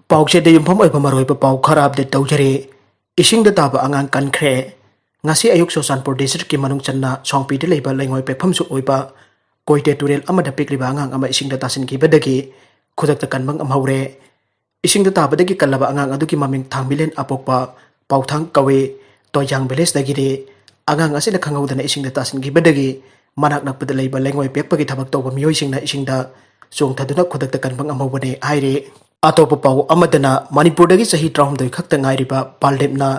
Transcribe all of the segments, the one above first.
ꯄꯥꯎꯆꯦꯗ ꯌꯨꯝꯐꯝ ꯑꯣꯏꯕ ꯃꯔꯨꯑꯣꯏꯕ ꯄꯥꯎ ꯈꯔ ꯑꯞꯗꯦꯠ ꯇꯧꯖꯔꯤ꯫ ꯏꯁꯤꯡꯗ ꯇꯥꯕ ꯑꯉꯥꯡ ꯀꯟꯈ꯭ꯔꯦ꯫ ꯉꯁꯤ ꯑꯌꯨꯛ ꯆꯨꯔꯆꯥꯟꯄꯨꯔ ꯗꯤꯁꯇ꯭ꯔꯤꯛꯀꯤ ꯃꯅꯨꯡ ꯆꯟꯅ ꯁꯣꯡꯄꯤꯗ ꯂꯩꯕ ꯂꯩꯉꯣꯏ ꯄꯦꯛꯐꯝꯁꯨ ꯑꯣꯏꯕ ꯀꯣꯏꯇꯦ ꯇꯨꯔꯦꯜ ꯑꯃꯗ ꯄꯤꯛꯂꯤꯕ ꯑꯉꯥꯡ ꯑꯃ ꯏꯁꯤꯡꯗ ꯇꯥꯁꯤꯟꯈꯤꯕꯗꯒꯤ ꯈꯨꯗꯛꯇ ꯀꯟꯕ ꯉꯝꯍꯧꯔꯦ꯫ ꯏꯁꯤꯡꯗ ꯇꯥꯕꯗꯒꯤ ꯀꯜꯂꯕ ꯑꯉꯥꯡ ꯑꯗꯨꯒꯤ ꯃꯃꯤꯡ ꯊꯥꯡꯃꯤꯂꯦꯟ ꯑꯄꯣꯛꯄ ꯄꯥꯎꯊꯥꯡ ꯀꯧꯏ꯫ ꯇꯣꯏꯖꯥꯡ ꯚꯤꯂꯦꯖꯗꯒꯤꯅꯤ꯫ ꯑꯉꯥꯡ ꯑꯁꯤꯅ ꯈꯪꯍꯧꯗꯅ ꯏꯁꯤꯡꯗ ꯇꯥꯁꯤꯟꯈꯤꯕꯗꯒꯤ ꯃꯅꯥꯛ ꯅꯛꯄꯗ ꯂꯩꯕ ꯂꯩꯉꯣꯏ ꯄꯦꯛꯄꯒꯤ ꯊꯕꯛ ꯇꯧꯕ ꯃꯤꯑꯣꯏꯁꯤꯡꯅ ꯏꯁꯤꯡꯗ ꯆꯣꯡꯊꯗꯨꯅ ꯈꯨꯗꯛꯇ ꯀꯟꯕ ꯉꯝꯍꯧꯕꯅꯤ ꯍꯥꯏꯔꯤ꯫ ꯑꯇꯣꯞꯄ ꯄꯥꯎ ꯑꯃꯗꯅ ꯃꯅꯤꯄꯨꯔꯗꯒꯤ ꯆꯍꯤ 13 ꯈꯛꯇ ꯉꯥꯏꯔꯤꯕ ꯕꯥꯜꯗꯦꯕꯅ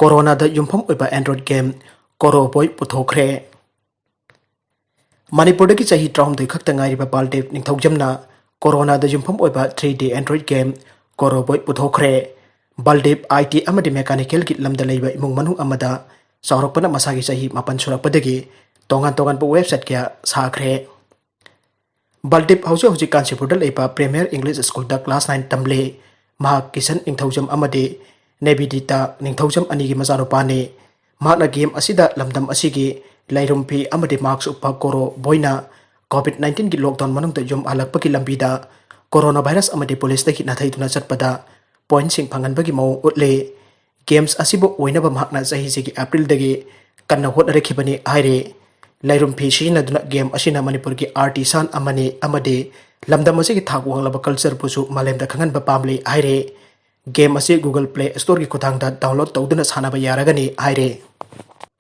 ꯀꯣꯔꯣꯅꯥꯗ ꯌꯨꯝꯐꯝ ꯑꯣꯏꯕ ꯑꯦꯟꯗ꯭ꯔꯣꯏꯗ ꯒꯦꯝ ꯀꯣꯔꯣꯕꯣꯏ ꯄꯨꯊꯣꯛꯈ꯭ꯔꯦ꯫ ꯃꯅꯤꯄꯨꯔꯗꯒꯤ ꯆꯍꯤ 13 ꯈꯛꯇ ꯉꯥꯏꯔꯤꯕ ꯕꯥꯜꯗꯦꯕ ꯅꯤꯡꯊꯧꯖꯝꯅ ꯀꯣꯔꯣꯅꯥꯗ ꯌꯨꯝꯐꯝ ꯑꯣꯏꯕ 3D ꯑꯦꯟꯗ꯭ꯔꯣꯏꯗ ꯒꯦꯝ ꯀꯣꯔꯣꯕꯣꯏ ꯄꯨꯊꯣꯛꯈ꯭ꯔꯦ꯫ ꯕꯥꯜꯗꯦꯕ IT ꯑꯃꯗꯤ ꯃꯦꯀꯥꯅꯤꯀꯦꯜꯒꯤ ꯂꯝꯗ ꯂꯩꯕ ꯏꯃꯨꯡ ꯃꯅꯨꯡ ꯑꯃꯗ ꯆꯥꯎꯔꯛꯄꯅ ꯃꯁꯥꯒꯤ ꯆꯍꯤ 7 ꯁꯨꯔꯛꯄꯗꯒꯤ ꯇꯣꯉꯥꯟ ꯇꯣꯉꯥꯟꯕ ꯋꯦꯕꯁꯥꯏꯠ ꯀꯌꯥ ꯁꯥꯈ꯭ꯔꯦ꯫ ꯕꯥꯜꯗꯦꯕ ꯍꯧꯖꯤꯛ ꯀꯥꯟꯆꯤꯄꯨꯔꯗ ꯂꯩꯕ ꯄ꯭ꯔꯤꯃꯤꯌꯔ ꯏꯪꯂꯤꯁ ꯁ꯭ꯀꯨꯜꯗ ꯀ꯭ꯂꯥꯁ 9 ꯇꯝꯂꯤ꯫ ꯃꯍꯥꯛ ꯀꯤꯁꯟ ꯅꯤꯡꯊꯧꯖꯝ ꯑꯃꯗꯤ ꯅꯦꯕꯤꯗꯤꯇꯥ ꯅꯤꯡꯊꯧꯖꯝ ꯑꯅꯤꯒꯤ ꯃꯆꯥꯅꯨꯄꯥꯅꯤ꯫ ꯃꯍꯥꯛꯅ ꯒꯦꯝ ꯑꯁꯤꯗ ꯂꯝꯗꯝ ꯑꯁꯤꯒꯤ ꯂꯩꯔꯨꯝ ꯐꯤ ꯑꯃꯗꯤ ꯃꯥꯛꯁ ꯎꯞꯄ ꯀꯣꯔꯣ ꯕꯣꯏꯅ COVID-19ꯒꯤ ꯂꯣꯛꯗꯥꯎꯟ ꯃꯅꯨꯡꯗ ꯌꯨꯝ ꯍꯜꯂꯛꯄꯒꯤ ꯂꯝꯕꯤꯗ ꯀꯣꯔꯣꯅꯥ ꯚꯥꯏꯔꯁ ꯑꯃꯗꯤ ꯄꯨꯂꯤꯁꯇꯒꯤ ꯅꯥꯊꯩꯗꯨꯅ ꯆꯠꯄꯗ ꯄꯣꯏꯟꯠꯁꯤꯡ ꯐꯪꯍꯟꯕꯒꯤ ꯃꯑꯣꯡ ꯎꯠꯂꯤ꯫ ꯒꯦꯝꯁ ꯑꯁꯤꯕꯨ ꯑꯣꯏꯅꯕ ꯃꯍꯥꯛꯅ ꯆꯍꯤꯁꯤꯒꯤ ꯑꯦꯄ꯭ꯔꯤꯜꯗꯒꯤ ꯀꯟꯅ ꯍꯣꯠꯅꯔꯛꯈꯤꯕꯅꯤ ꯍꯥꯏꯔꯤ꯫ ꯂꯩꯔꯨꯝ ꯐꯤ ꯁꯤꯖꯤꯟꯅꯗꯨꯅ ꯒꯦꯝ ꯑꯁꯤꯅ ꯃꯅꯤꯄꯨꯔꯒꯤ ꯑꯥꯔꯇꯤꯁꯥꯟ ꯑꯃꯅꯤ ꯑꯃꯗꯤ ꯂꯝꯗꯝ ꯑꯁꯤꯒꯤ ꯊꯥꯛ ꯋꯥꯡꯂꯕ ꯀꯜꯆꯔꯕꯨꯁꯨ ꯃꯥꯂꯦꯝꯗ ꯈꯪꯍꯟꯕ ꯄꯥꯝꯂꯤ ꯍꯥꯏꯔꯤ꯫ ꯒꯦꯝ ꯑꯁꯤ ꯒꯨꯒꯜ ꯄ꯭ꯂꯦ ꯁ꯭ꯇꯣꯔꯒꯤ ꯈꯨꯠꯊꯥꯡꯗ ꯗꯥꯎꯟꯂꯣꯗ ꯇꯧꯗꯨꯅ ꯁꯥꯟꯅꯕ ꯌꯥꯔꯒꯅꯤ ꯍꯥꯏꯔꯤ꯫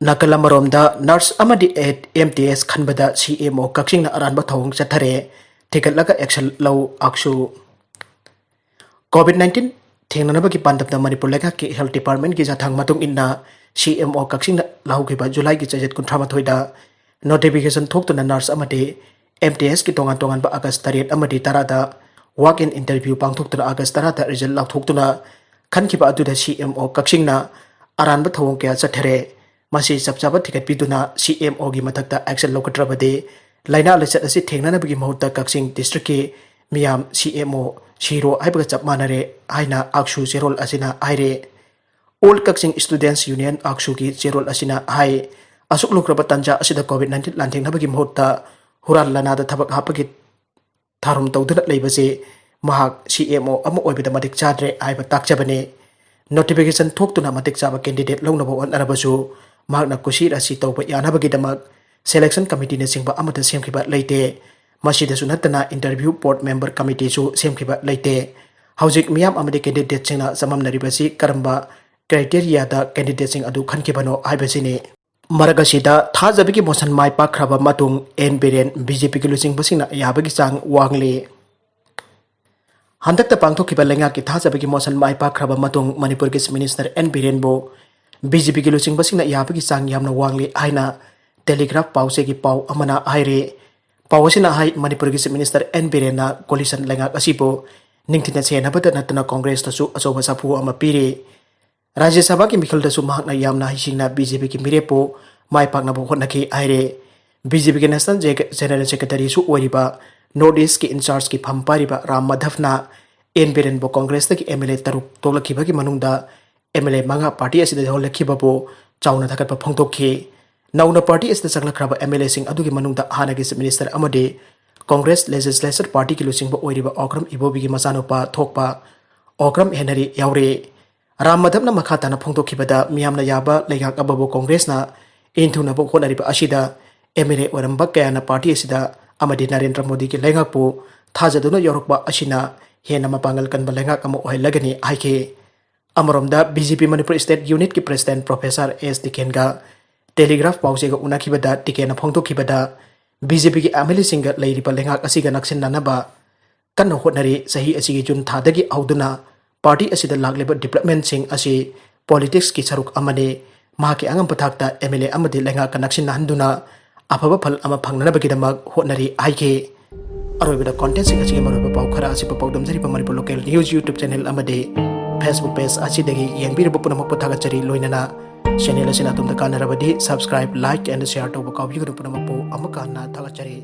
ꯅꯥꯀꯜ ꯑꯃꯔꯣꯝꯗ ꯅꯔꯁ ꯑꯃꯗꯤ MTS ꯈꯟꯕꯗ CMO ꯀꯛꯆꯤꯡꯅ ꯑꯔꯥꯟꯕ ꯊꯧꯑꯣꯡ ꯆꯠꯊꯔꯦ꯫ ꯊꯤꯒꯠꯂꯒ ꯑꯦꯛꯁꯟ ꯂꯧ ꯑꯛꯁꯨ꯫ COVID-19 ꯊꯦꯡꯅꯅꯕꯒꯤ ꯄꯥꯟꯗꯝꯗ ꯃꯅꯤꯄꯨꯔ ꯂꯩꯉꯥꯛꯀꯤ ꯍꯦꯜꯊ ꯗꯤꯄꯥꯔꯠꯃꯦꯟꯠꯀꯤ ꯆꯥꯊꯥꯡ ꯃꯇꯨꯡ ꯏꯟꯅ CMO ꯀꯛꯆꯤꯡꯅ ꯂꯧꯈꯤꯕ ꯖꯨꯂꯥꯏꯒꯤ ꯆꯩꯆꯠ 38ꯗ ꯅꯣꯇꯤꯐꯤꯀꯦꯁꯟ ꯊꯣꯛꯇꯨꯅ ꯅꯔꯁ ꯑꯃꯗꯤ MTSꯀꯤ ꯇꯣꯉꯥꯟ ꯇꯣꯉꯥꯟꯕ ꯑꯥꯒꯁꯠ 7 ꯑꯃꯗꯤ 10ꯗ ꯋꯥꯛ ꯏꯟ ꯏꯟꯇꯔꯚ꯭ꯌꯨ ꯄꯥꯡꯊꯣꯛꯇꯨꯅ ꯑꯥꯒꯁꯠ 10ꯗ ꯔꯤꯖꯜꯠ ꯂꯥꯎꯊꯣꯛꯇꯨꯅ ꯈꯟꯈꯤꯕ ꯑꯗꯨꯗ CMO ꯀꯛꯆꯤꯡꯅ ꯑꯔꯥꯟꯕ ꯊꯧꯑꯣꯡ ꯀꯌꯥ ꯆꯠꯊꯔꯦ꯫ ꯃꯁꯤ ꯆꯞ ꯆꯥꯕ ꯊꯤꯒꯠꯄꯤꯗꯨꯅ CMOꯒꯤ ꯃꯊꯛꯇ ꯑꯦꯛꯁꯟ ꯂꯧꯈꯠꯇ꯭ꯔꯕꯗꯤ ꯂꯩꯅꯥ ꯂꯥꯏꯆꯠ ꯑꯁꯤ ꯊꯦꯡꯅꯅꯕꯒꯤ ꯃꯍꯨꯠꯇ ꯀꯛꯆꯤꯡ ꯗꯤꯁꯇ꯭ꯔꯤꯛꯀꯤ ꯃꯤꯌꯥꯝ CMO ꯁꯤꯔꯣ ꯍꯥꯏꯕꯒ ꯆꯞ ꯃꯥꯟꯅꯔꯦ ꯍꯥꯏꯅ ꯑꯛꯁꯨ ꯆꯦꯔꯣꯜ ꯑꯁꯤꯅ ꯍꯥꯏꯔꯤ꯫ ꯑꯣꯜ ꯀꯛꯆꯤꯡ ꯁ꯭ꯇꯨꯗꯦꯟꯠꯁ ꯌꯨꯅꯤꯌꯟ ꯑꯛꯁꯨꯒꯤ ꯆꯦꯔꯣꯜ ꯑꯁꯤꯅ ꯍꯥꯏ ꯑꯁꯨꯛ ꯂꯨꯈ꯭ꯔꯕ ꯇꯥꯟꯖꯥ ꯑꯁꯤꯗ COVID-19 ꯂꯥꯟꯊꯦꯡꯅꯕꯒꯤ ꯃꯍꯨꯠꯇ ꯍꯨꯔꯥꯟ ꯂꯥꯟꯅꯥꯗ ꯊꯕꯛ ꯍꯥꯞꯄꯒꯤ ꯊꯧꯔꯝ ꯇꯧꯗꯨꯅ ꯂꯩꯕꯁꯤ ꯃꯍꯥꯛ CMO ꯑꯃ ꯑꯣꯏꯕꯗ ꯃꯇꯤꯛ ꯆꯥꯗ꯭ꯔꯦ ꯍꯥꯏꯕ ꯇꯥꯛꯆꯕꯅꯤ꯫ ꯅꯣꯇꯤꯐꯤꯀꯦꯁꯟ ꯊꯣꯛꯇꯨꯅ ꯃꯇꯤꯛ ꯆꯥꯕ ꯀꯦꯟꯗꯤꯗꯦꯠ ꯂꯧꯅꯕ ꯍꯣꯠꯅꯔꯕꯁꯨ ꯃꯍꯥꯛꯅ ꯀꯨꯁꯤꯔꯥꯁꯤ ꯇꯧꯕ ꯌꯥꯅꯕꯒꯤꯗꯃꯛ ꯁꯦꯂꯦꯛꯁꯟ ꯀꯃꯤꯇꯤꯅꯆꯤꯡꯕ ꯑꯃꯠꯇ ꯁꯦꯝꯈꯤꯕ ꯂꯩꯇꯦ꯫ ꯃꯁꯤꯗꯁꯨ ꯅꯠꯇꯅ ꯏꯟꯇꯔꯚ꯭ꯌꯨ ꯕꯣꯔꯗ ꯃꯦꯝꯕꯔ ꯀꯃꯤꯇꯤꯁꯨ ꯁꯦꯝꯈꯤꯕ ꯂꯩꯇꯦ꯫ ꯍꯧꯖꯤꯛ ꯃꯤꯌꯥꯝ ꯑꯃꯗꯤ ꯀꯦꯟꯗꯤꯗꯦꯠꯁꯤꯡꯅ ꯆꯃꯝꯅꯔꯤꯕꯁꯤ ꯀꯔꯝꯕ ꯀ꯭ꯔꯥꯏꯇꯦꯔꯤꯌꯥꯗ ꯀꯦꯟꯗꯤꯗꯦꯠꯁꯤꯡ ꯑꯗꯨ ꯈꯟꯈꯤꯕꯅꯣ ꯍꯥꯏꯕꯁꯤꯅꯤ꯫ ꯃꯔꯛ ꯑꯁꯤꯗ ꯊꯥꯖꯕꯒꯤ ꯃꯣꯁꯟ ꯃꯥꯏ ꯄꯥꯛꯈ꯭ꯔꯕ ꯃꯇꯨꯡ N ꯕꯤꯔꯦꯟ BJPꯒꯤ ꯂꯨꯆꯤꯡꯕꯁꯤꯡꯅ ꯌꯥꯕꯒꯤ ꯆꯥꯡ ꯋꯥꯡꯂꯤ꯫ ꯍꯟꯗꯛꯇ ꯄꯥꯡꯊꯣꯛꯈꯤꯕ ꯂꯩꯉꯥꯛꯀꯤ ꯊꯥꯖꯕꯒꯤ ꯃꯣꯁꯟ ꯃꯥꯏ ꯄꯥꯛꯈ꯭ꯔꯕ ꯃꯇꯨꯡ ꯃꯅꯤꯄꯨꯔꯒꯤ ꯆꯤꯐ ꯃꯤꯅꯤꯁꯇꯔ N ꯕꯤꯔꯦꯟꯕꯨ BJPꯒꯤ ꯂꯨꯆꯤꯡꯕꯁꯤꯡꯅ ꯌꯥꯕꯒꯤ ꯆꯥꯡ ꯌꯥꯝꯅ ꯋꯥꯡꯂꯤ ꯍꯥꯏꯅ ꯇꯦꯂꯤꯒ꯭ꯔꯥꯐ ꯄꯥꯎꯆꯦꯒꯤ ꯄꯥꯎ ꯑꯃꯅ ꯍꯥꯏꯔꯤ꯫ ꯄꯥꯎ ꯑꯁꯤꯅ ꯍꯥꯏ ꯃꯅꯤꯄꯨꯔꯒꯤ ꯆꯤꯐ ꯃꯤꯅꯤꯁꯇꯔ N ꯕꯤꯔꯦꯟꯅ ꯀꯣꯂꯤꯁꯟ ꯂꯩꯉꯥꯛ ꯑꯁꯤꯕꯨ ꯅꯤꯡꯊꯤꯅ ꯆꯦꯟꯅꯕꯇ ꯅꯠꯇꯅ ꯀꯣꯡꯒ꯭ꯔꯦꯁꯇꯁꯨ ꯑꯆꯧꯕ ꯁꯥꯐꯨ ꯑꯃ ꯄꯤꯔꯤ꯫ ꯔꯥꯖ꯭य ꯁꯚꯥꯒꯤ ꯃꯤꯈꯜꯗꯁꯨ ꯃꯍꯥꯛꯅ ꯌꯥꯝꯅ ꯍꯩꯁꯤꯡꯅ BJPꯒꯤ ꯃꯤꯔꯦꯞꯄꯨ ꯃꯥꯏ ꯄꯥꯛꯅꯕ ꯍꯣꯠꯅꯈꯤ ꯍꯥꯏꯔꯤ꯫ BJPꯒꯤ ꯅꯦꯁꯅꯦꯜ ꯖꯦꯅꯔꯦꯜ ꯁꯦꯀ꯭ꯔꯦꯇꯔꯤꯁꯨ ꯑꯣꯏꯔꯤꯕ ꯅꯣꯔꯠ ꯏꯁꯠꯀꯤ ꯏꯟꯆꯥꯔꯖꯀꯤ ꯐꯝ ꯄꯥꯏꯔꯤꯕ ꯔꯥꯝ ꯃꯥꯙꯕꯅ N ꯕꯤꯔꯦꯟꯕꯨ ꯀꯣꯡꯒ꯭ꯔꯦꯁꯇꯒꯤ MLA 3 ꯇꯣꯛꯂꯛꯈꯤꯕꯒꯤ ꯃꯅꯨꯡꯗ MLA 5 ꯄꯥꯔꯇꯤ ꯑꯁꯤꯗ ꯌꯥꯎꯍꯜꯂꯛꯈꯤꯕꯕꯨ ꯆꯥꯎꯅ ꯊꯥꯒꯠꯄ ꯐꯣꯡꯗꯣꯛꯈꯤ꯫ ꯅꯧꯅ ꯄꯥꯔꯇꯤ ꯑꯁꯤꯗ ꯆꯪꯂꯛꯈ꯭ꯔꯕ MLAꯁꯤꯡ ꯑꯗꯨꯒꯤ ꯃꯅꯨꯡꯗ ꯍꯥꯟꯅꯒꯤ ꯆꯤꯐ ꯃꯤꯅꯤꯁꯇꯔ ꯑꯃꯗꯤ ꯀꯣꯡꯒ꯭ꯔꯦꯁ ꯂꯦꯖꯤꯁꯂꯦꯆꯔ ꯄꯥꯔꯇꯤꯒꯤ ꯂꯨꯆꯤꯡꯕ ꯑꯣꯏꯔꯤꯕ ꯑꯣꯀ꯭ꯔꯝ ꯏꯕꯣꯕꯤꯒꯤ ꯃꯆꯥꯅꯨꯄꯥ ꯊꯣꯛꯄ ꯑꯣꯀ꯭ꯔꯝ ꯍꯦꯅꯔꯤ ꯌꯥꯎꯔꯤ꯫ ꯔꯥꯝ ꯃꯥꯙꯕꯅ ꯃꯈꯥ ꯇꯥꯅ ꯐꯣꯡꯗꯣꯛꯈꯤꯕꯗ ꯃꯤꯌꯥꯝꯅ ꯌꯥꯕ ꯂꯩꯉꯥꯛ ꯑꯃꯕꯨ ꯀꯣꯡꯒ꯭ꯔꯦꯁꯅ ꯏꯟꯊꯨꯅꯕ ꯍꯣꯠꯅꯔꯤꯕ ꯑꯁꯤꯗ MLA ꯑꯣꯏꯔꯝꯕ ꯀꯌꯥꯅ ꯄꯥꯔꯇꯤ ꯑꯁꯤꯗ ꯑꯃꯗꯤ ꯅꯔꯦꯟꯗ꯭ꯔ ꯃꯣꯗꯤꯒꯤ ꯂꯩꯉꯥꯛꯄꯨ ꯊꯥꯖꯗꯨꯅ ꯌꯧꯔꯛꯄ ꯑꯁꯤꯅ ꯍꯦꯟꯅ ꯃꯄꯥꯡꯒꯜ ꯀꯟꯕ ꯂꯩꯉꯥꯛ ꯑꯃ ꯑꯣꯏꯍꯜꯂꯒꯅꯤ ꯍꯥꯏꯈꯤ꯫ ꯑꯃꯔꯣꯝꯗ BJP ꯃꯅꯤꯄꯨꯔ ꯁ꯭ꯇꯦꯠ ꯌꯨꯅꯤꯠꯀꯤ ꯄ꯭ꯔꯦꯁꯤꯗꯦꯟꯠ ꯄ꯭ꯔꯣꯐꯦꯁꯔ S ꯇꯤꯀꯦꯟꯒ ꯇꯦꯂꯤꯒ꯭ꯔꯥꯐ ꯄꯥꯎꯆꯦꯒ ꯎꯅꯈꯤꯕꯗ ꯇꯤꯀꯦꯟꯅ ꯐꯣꯡꯗꯣꯛꯈꯤꯕꯗ BJPꯒꯤ MLAꯁꯤꯡꯒ ꯂꯩꯔꯤꯕ ꯂꯩꯉꯥꯛ ꯑꯁꯤꯒ ꯅꯛꯁꯤꯟꯅꯅꯕ ꯀꯟꯅ ꯍꯣꯠꯅꯔꯤ꯫ ꯆꯍꯤ ꯑꯁꯤꯒꯤ ꯖꯨꯟ ꯊꯥꯗꯒꯤ ꯍꯧꯗꯨꯅ ꯄꯥꯔꯇꯤ ꯑꯁꯤꯗ ꯂꯥꯛꯂꯤꯕ ꯗꯤꯕꯦꯂꯞꯃꯦꯟꯠꯁꯤꯡ ꯑꯁꯤ ꯄꯣꯂꯤꯇꯤꯛꯁꯀꯤ ꯁꯔꯨꯛ ꯑꯃꯅꯤ꯫ ꯃꯍꯥꯛꯀꯤ ꯑꯉꯝꯕ ꯊꯥꯛꯇ MLA ꯑꯃꯗꯤ ꯂꯩꯉꯥꯛꯀ ꯅꯛꯁꯤꯟꯅꯍꯟꯗꯨꯅ ꯑꯐꯕ ꯐꯜ ꯑꯃ ꯐꯪꯅꯅꯕꯒꯤꯗꯃꯛ ꯍꯣꯠꯅꯔꯤ ꯍꯥꯏꯈꯤ꯫ ꯑꯔꯣꯏꯕꯗ ꯀꯣꯟꯇꯦꯟꯠꯁꯤꯡ ꯑꯁꯤꯒꯤ ꯃꯔꯨꯑꯣꯏꯕ ꯄꯥꯎ ꯈꯔ ꯑꯁꯤꯕꯨ ꯄꯥꯎꯗꯝꯖꯔꯤꯕ Manipur local news YouTube channel ꯑꯃꯗꯤ ꯐꯦꯁꯕꯨꯛ ꯄꯦꯖ ꯑꯁꯤꯗꯒꯤ ꯌꯦꯡꯕꯤꯔꯤꯕ ꯄꯨꯝꯅꯃꯛꯄꯨ ꯊꯥꯒꯠꯆꯔꯤ꯫ ꯂꯣꯏꯅꯅ ꯆꯦꯅꯦꯜ ꯑꯁꯤꯅ ꯑꯗꯣꯝꯗ ꯀꯥꯟꯅꯔꯕꯗꯤ ꯁꯕꯁꯀ꯭ꯔꯥꯏꯕ, ꯂꯥꯏꯛ ꯑꯦꯟड ꯁꯦꯌꯔ ꯇꯧꯕ ꯀꯥꯎꯕꯤꯒꯅꯨ꯫ ꯄꯨꯝꯅꯃꯛꯄꯨ ꯑꯃꯨꯛꯀ ꯍꯟꯅ ꯊꯥꯒꯠꯆꯔꯤ꯫